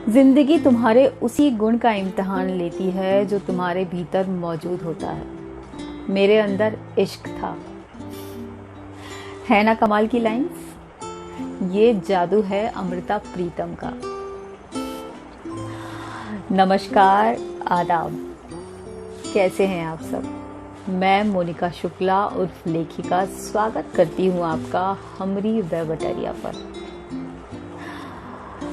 जिंदगी तुम्हारे उसी गुण का इम्तिहान लेती है जो तुम्हारे भीतर मौजूद होता है। मेरे अंदर इश्क था। है ना कमाल की लाइंस। ये जादू है अमृता प्रीतम का। नमस्कार, आदाब, कैसे हैं आप सब। मैं मोनिका शुक्ला उर्फ लेखिका स्वागत करती हूँ आपका हमरी वेब अटरिया पर।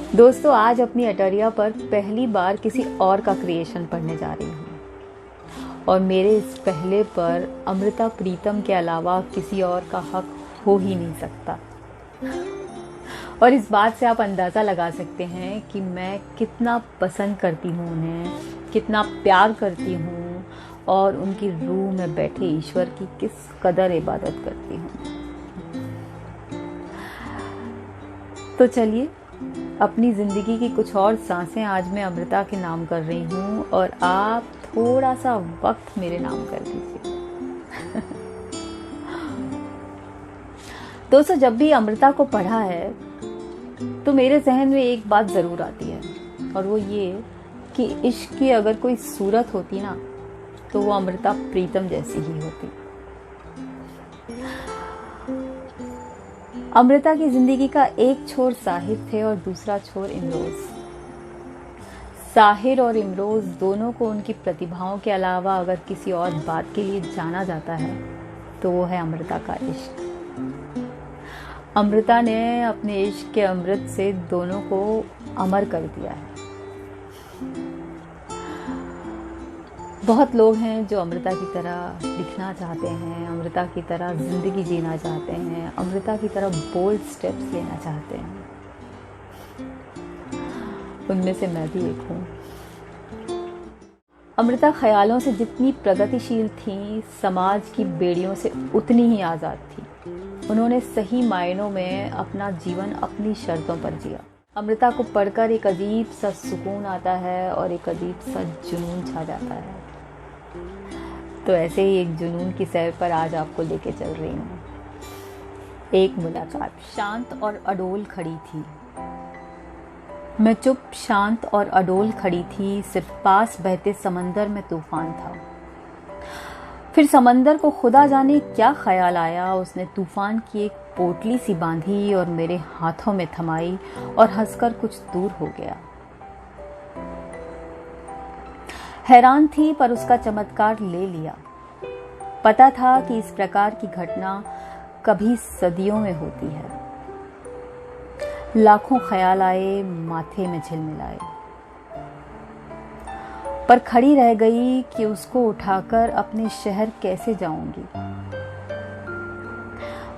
दोस्तों, आज अपनी अटरिया पर पहली बार किसी और का क्रिएशन पढ़ने जा रही हूँ और मेरे इस पहले पर अमृता प्रीतम के अलावा किसी और का हक हो ही नहीं सकता। और इस बात से आप अंदाज़ा लगा सकते हैं कि मैं कितना पसंद करती हूँ उन्हें, कितना प्यार करती हूँ और उनकी रूह में बैठे ईश्वर की किस कदर इबादत करती हूँ। तो चलिए, अपनी ज़िंदगी की कुछ और सांसें आज मैं अमृता के नाम कर रही हूँ और आप थोड़ा सा वक्त मेरे नाम कर दीजिए। दोस्तों, जब भी अमृता को पढ़ा है तो मेरे जहन में एक बात ज़रूर आती है और वो ये कि इश्क की अगर कोई सूरत होती ना तो वो अमृता प्रीतम जैसी ही होती। अमृता की जिंदगी का एक छोर साहिर थे और दूसरा छोर इमरोज। साहिर और इमरोज दोनों को उनकी प्रतिभाओं के अलावा अगर किसी और बात के लिए जाना जाता है तो वो है अमृता का इश्क। अमृता ने अपने इश्क के अमृत से दोनों को अमर कर दिया है। बहुत लोग हैं जो अमृता की तरह दिखना चाहते हैं, अमृता की तरह ज़िंदगी जीना चाहते हैं, अमृता की तरह बोल्ड स्टेप्स लेना चाहते हैं। उनमें से मैं भी एक हूँ। अमृता ख्यालों से जितनी प्रगतिशील थी, समाज की बेड़ियों से उतनी ही आज़ाद थी। उन्होंने सही मायनों में अपना जीवन अपनी शर्तों पर जिया। अमृता को पढ़कर एक अजीब सा सुकून आता है और एक अजीब सा जुनून छा जाता है। तो ऐसे ही एक जुनून की सैर पर आज आपको लेके चल रही हूँ। एक मुलाकात। शांत और अडोल खड़ी थी मैं, चुप, शांत और अडोल खड़ी थी। सिर्फ पास बहते समंदर में तूफान था। फिर समंदर को खुदा जाने क्या ख्याल आया, उसने तूफान की एक पोटली सी बांधी और मेरे हाथों में थमाई और हंसकर कुछ दूर हो गया। हैरान थी पर उसका चमत्कार ले लिया। पता था कि इस प्रकार की घटना कभी सदियों में होती है। लाखों ख्याल आए, माथे में झिलमिलाए, पर खड़ी रह गई कि उसको उठाकर अपने शहर कैसे जाऊंगी।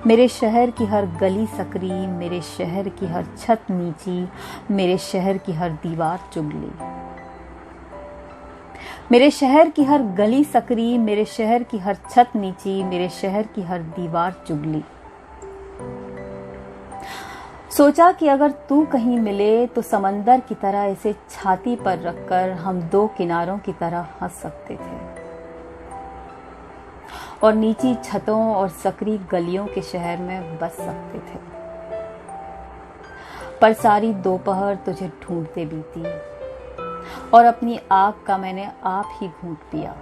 मेरे शहर की हर गली सकरी, मेरे शहर की हर छत नीची, मेरे शहर की हर दीवार चुगली। मेरे शहर की हर गली सकरी, मेरे शहर की हर छत नीची, मेरे शहर की हर दीवार चुगली। सोचा कि अगर तू कहीं मिले तो समंदर की तरह इसे छाती पर रखकर हम दो किनारों की तरह हंस सकते थे और नीची छतों और सकरी गलियों के शहर में बस सकते थे। पर सारी दोपहर तुझे ढूंढते बीती और अपनी आग का मैंने आप ही घूंट पिया।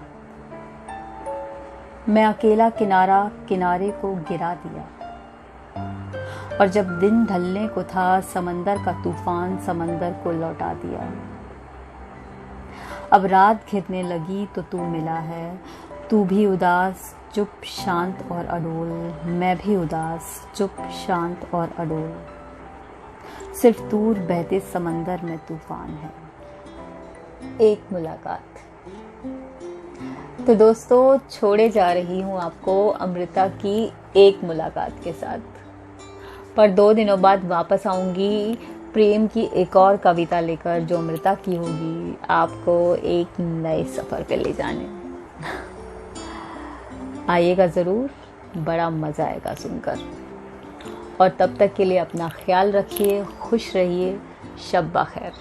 मैं अकेला किनारा किनारे को गिरा दिया और जब दिन ढलने को था समंदर का तूफान समंदर को लौटा दिया। अब रात घिरने लगी तो तू मिला है, तू भी उदास, चुप, शांत और अडोल। मैं भी उदास, चुप, शांत और अडोल। सिर्फ दूर बहते समंदर में तूफान है। एक मुलाकात। तो दोस्तों, छोड़े जा रही हूँ आपको अमृता की एक मुलाकात के साथ, पर 2 दिनों बाद वापस आऊंगी प्रेम की एक और कविता लेकर जो अमृता की होगी, आपको एक नए सफर पे ले जाने। आइएगा ज़रूर, बड़ा मज़ा आएगा सुनकर। और तब तक के लिए अपना ख्याल रखिए, खुश रहिए, शब बखैर।